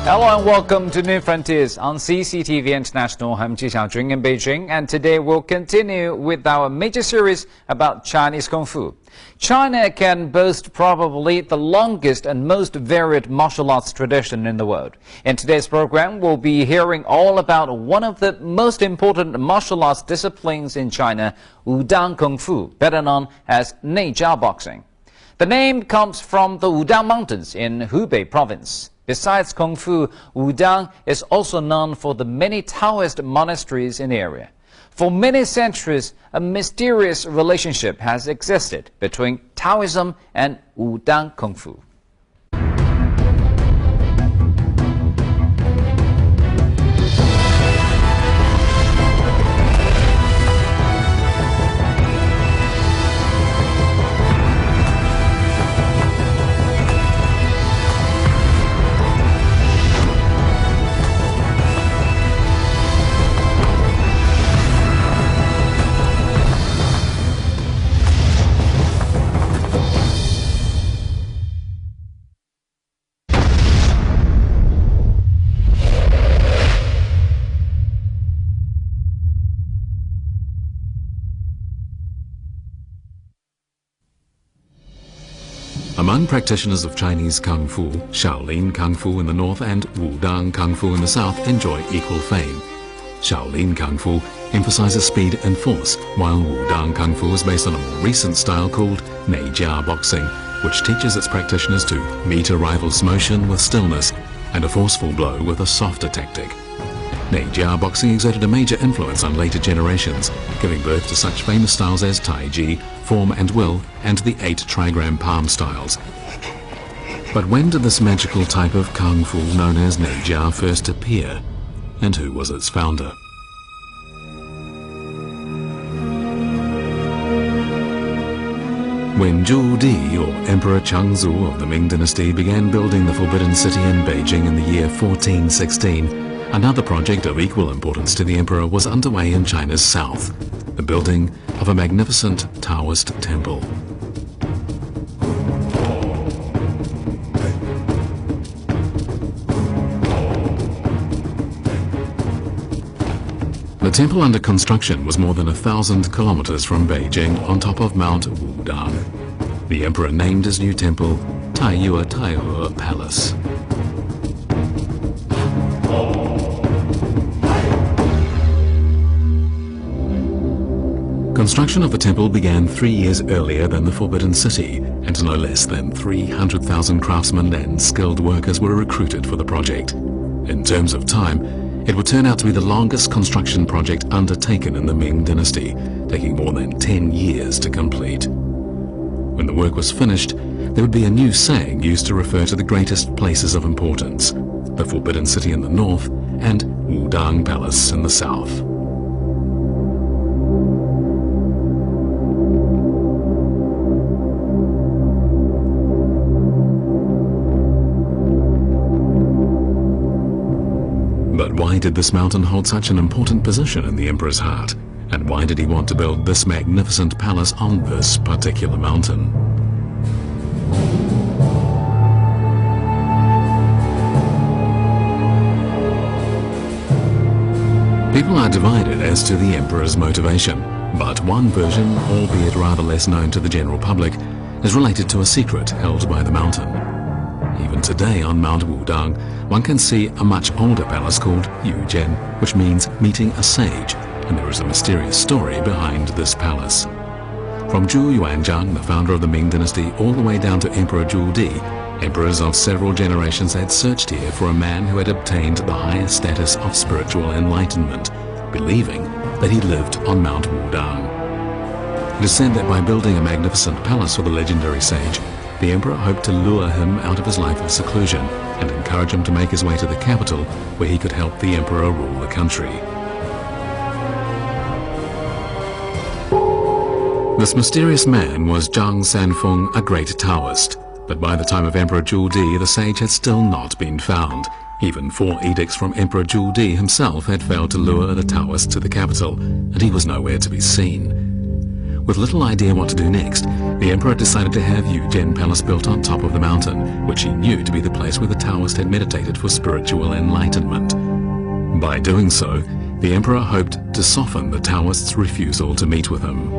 Hello and welcome to New Frontiers on CCTV International. I'm Ji Xiaojun in Beijing, and today we'll continue with our major series about Chinese Kung Fu. China can boast probably the longest and most varied martial arts tradition in the world. In today's program, we'll be hearing all about one of the most important martial arts disciplines in China, Wudang Kungfu, better known as Neijia boxing. The name comes from the Wudang Mountains in Hubei province. Besides Kung Fu, Wudang is also known for the many Taoist monasteries in the area. For many centuries, a mysterious relationship has existed between Taoism and Wudang Kung Fu. Among practitioners of Chinese Kung Fu, Shaolin Kung Fu in the north and Wudang Kung Fu in the south enjoy equal fame. Shaolin Kung Fu emphasizes speed and force, while Wudang Kung Fu is based on a more recent style called Neijia boxing, which teaches its practitioners to meet a rival's motion with stillness and a forceful blow with a softer tactic. Neijia boxing exerted a major influence on later generations, giving birth to such famous styles as Tai Chi, Form and Will, and the 8 trigram palm styles. But when did this magical type of Kung Fu known as Neijia first appear, and who was its founder? When Zhu Di, or Emperor Changzu of the Ming Dynasty, began building the Forbidden City in Beijing in the year 1416, another project of equal importance to the emperor was underway in China's south, the building of a magnificent Taoist temple. The temple under construction was more than 1,000 kilometers from Beijing on top of Mount Wudang. The emperor named his new temple Taiyue Taihe Palace. Construction of the temple began 3 years earlier than the Forbidden City, and no less than 300,000 craftsmen and skilled workers were recruited for the project. In terms of time, it would turn out to be the longest construction project undertaken in the Ming Dynasty, taking more than 10 years to complete. When the work was finished, there would be a new saying used to refer to the greatest places of importance: the Forbidden City in the north and Wudang Palace in the south. But why did this mountain hold such an important position in the emperor's heart? And why did he want to build this magnificent palace on this particular mountain? People are divided as to the emperor's motivation, but one version, albeit rather less known to the general public, is related to a secret held by the mountain. Even today on Mount Wudang, one can see a much older palace called Yujian, which means meeting a sage, and there is a mysterious story behind this palace. From Zhu Yuanzhang, the founder of the Ming Dynasty, all the way down to Emperor Zhu Di, emperors of several generations had searched here for a man who had obtained the highest status of spiritual enlightenment, believing that he lived on Mount Wudang. It is said that by building a magnificent palace for the legendary sage, the emperor hoped to lure him out of his life of seclusion and encourage him to make his way to the capital, where he could help the emperor rule the country. This mysterious man was Zhang Sanfeng, a great Taoist, but by the time of Emperor Zhu Di, the sage had still not been found. Even 4 edicts from Emperor Zhu Di himself had failed to lure the Taoist to the capital, and he was nowhere to be seen. With little idea what to do next, the emperor decided to have Yuzhen Palace built on top of the mountain, which he knew to be the place where the Taoist had meditated for spiritual enlightenment. By doing so, the emperor hoped to soften the Taoists' refusal to meet with him.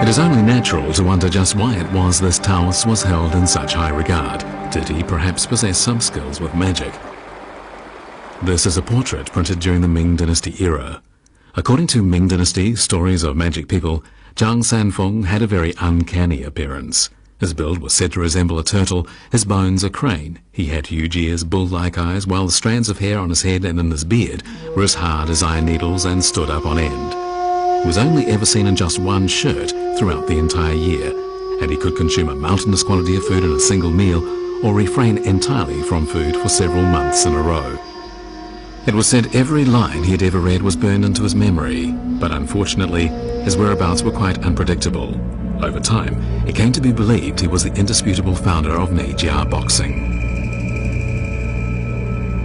It is only natural to wonder just why it was this Taoist was held in such high regard. Did he perhaps possess some skills with magic? This is a portrait printed during the Ming Dynasty era. According to Ming Dynasty Stories of Magic People, Zhang Sanfeng had a very uncanny appearance. His build was said to resemble a turtle, his bones a crane. He had huge ears, bull-like eyes, while the strands of hair on his head and in his beard were as hard as iron needles and stood up on end. He was only ever seen in just one shirt throughout the entire year, and he could consume a mountainous quantity of food in a single meal or refrain entirely from food for several months in a row. It was said every line he had ever read was burned into his memory, but unfortunately his whereabouts were quite unpredictable. Over time, it came to be believed he was the indisputable founder of Neijia boxing.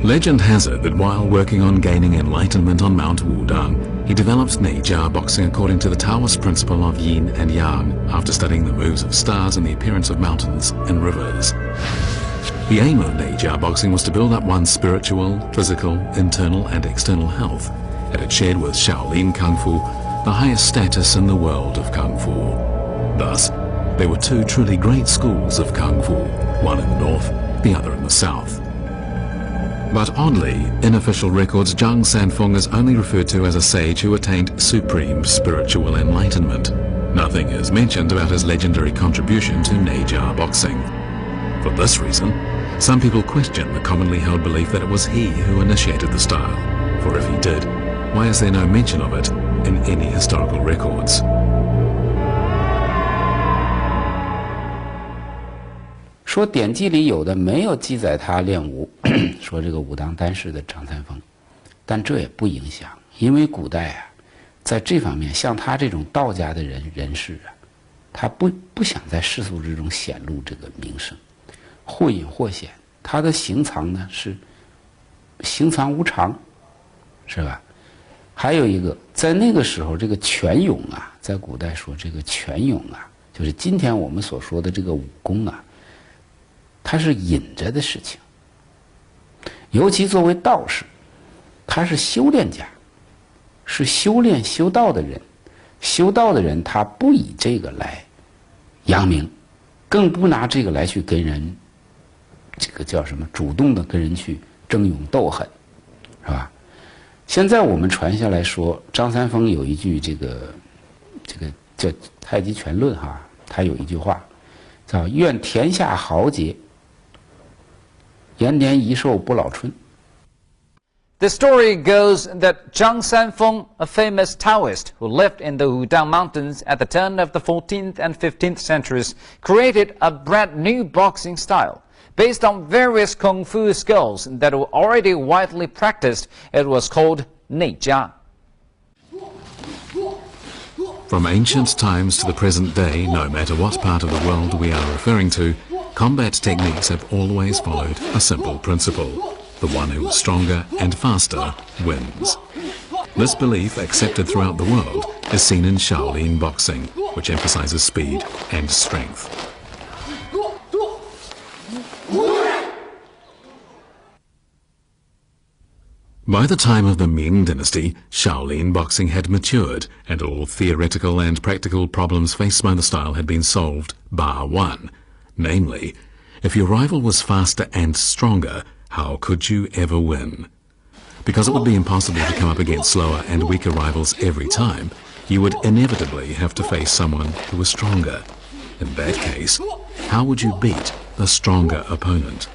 Legend has it that while working on gaining enlightenment on Mount Wudang, he developed Neijia boxing according to the Taoist principle of yin and yang after studying the moves of stars and the appearance of mountains and rivers. The aim of Neijia boxing was to build up one's spiritual, physical, internal and external health, and it shared with Shaolin Kungfu the highest status in the world of Kung Fu. Thus, there were two truly great schools of Kung Fu, one in the north, the other in the south. But oddly, in official records, Zhang Sanfeng is only referred to as a sage who attained supreme spiritual enlightenment. Nothing is mentioned about his legendary contribution to Neijia boxing. For this reason, some people question the commonly held belief that it was he who initiated the style. For if he did, why is there no mention of it in any historical records? 说典籍里有的没有记载他练武，说这个武当丹氏的张三丰，但这也不影响，因为古代啊，在这方面像他这种道家的人士啊，他不想在世俗之中显露这个名声，或隐或显，他的行藏呢是行藏无常，是吧？还有一个，在那个时候，这个拳勇啊，在古代说这个拳勇啊，就是今天我们所说的这个武功啊。 它是隐着的事情，尤其作为道士，他是修炼家，是修炼修道的人。修道的人他不以这个来扬名，更不拿这个来去跟人，这个叫什么？主动的跟人去争勇斗狠，是吧？现在我们传下来说，张三丰有一句这个叫《太极拳论》哈，他有一句话叫“愿天下豪杰。” 延年益寿不老春。 The story goes that Zhang Sanfeng, a famous Taoist who lived in the Wudang Mountains at the turn of the 14th and 15th centuries, created a brand new boxing style. Based on various kung fu skills that were already widely practiced, it was called Neijia. From ancient times to the present day, no matter what part of the world we are referring to, combat techniques have always followed a simple principle. The one who is stronger and faster wins. This belief, accepted throughout the world, is seen in Shaolin boxing, which emphasizes speed and strength. By the time of the Ming Dynasty, Shaolin boxing had matured, and all theoretical and practical problems faced by the style had been solved, bar one. Namely, if your rival was faster and stronger, how could you ever win? Because it would be impossible to come up against slower and weaker rivals every time, you would inevitably have to face someone who was stronger. In that case, how would you beat the stronger opponent?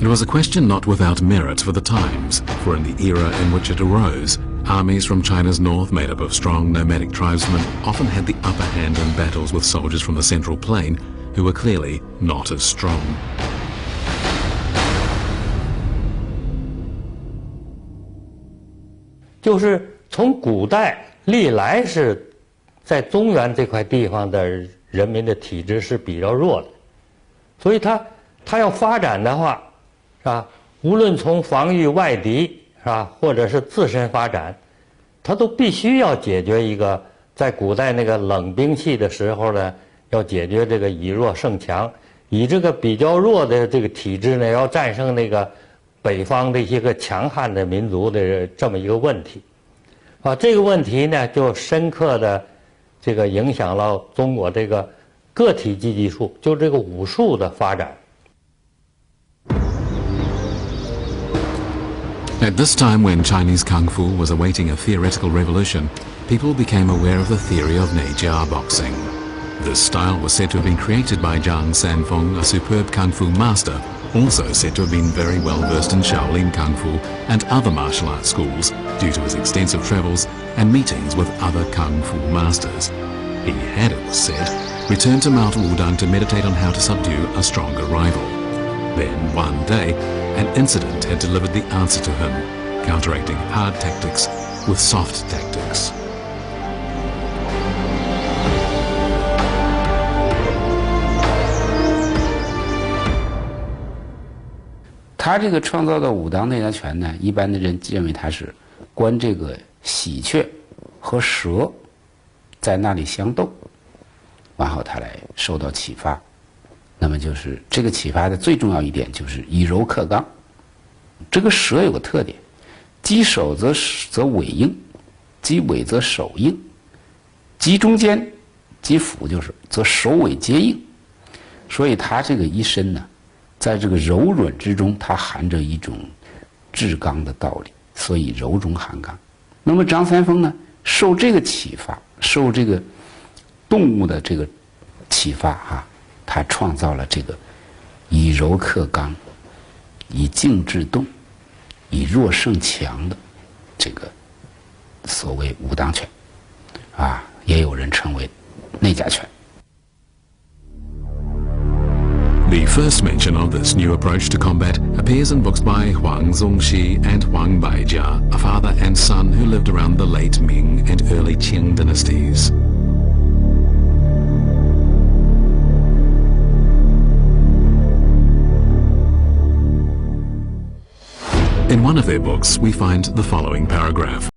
It was a question not without merit for the times, for in the era in which it arose, armies from China's north made up of strong nomadic tribesmen often had the upper hand in battles with soldiers from the Central Plain who were clearly not as strong. 就是从古代历来是在中原这块地方的人民的体质是比较弱的，所以他要发展的话，是吧？无论从防御外敌是吧，或者是自身发展，他都必须要解决一个在古代那个冷兵器的时候呢，要解决这个以弱胜强，以这个比较弱的这个体制呢，要战胜那个北方的一些个强悍的民族的这么一个问题，啊，这个问题呢，就深刻的这个影响了中国这个个体积极术，就这个武术的发展。At this time when Chinese Kung Fu was awaiting a theoretical revolution, people became aware of the theory of Neijia boxing. This style was said to have been created by Zhang Sanfeng, a superb Kung Fu master, also said to have been very well versed in Shaolin Kung Fu and other martial arts schools due to his extensive travels and meetings with other Kung Fu masters. He had, it was said, returned to Mount Wudang to meditate on how to subdue a stronger rival. Then, one day, an incident had delivered the answer to him, counteracting hard tactics with soft tactics. 他这个创造的武当内家拳呢，一般的人认为他是观这个喜鹊和蛇在那里相斗，然后他来受到启发。那么就是这个启发的最重要一点就是以柔克刚。这个蛇有个特点，击首则尾硬，击尾则首硬，击中间，击腹就是则首尾皆硬。所以他这个一身呢，在这个柔软之中，它含着一种至刚的道理，所以柔中含刚。那么张三丰呢，受这个启发，受这个动物的这个启发啊，他创造了这个以柔克刚、以静制动、以弱胜强的这个所谓武当拳，啊，也有人称为内家拳。The first mention of this new approach to combat appears in books by Huang Zongxi and Huang Baijia, a father and son who lived around the late Ming and early Qing dynasties. In one of their books, we find the following paragraph.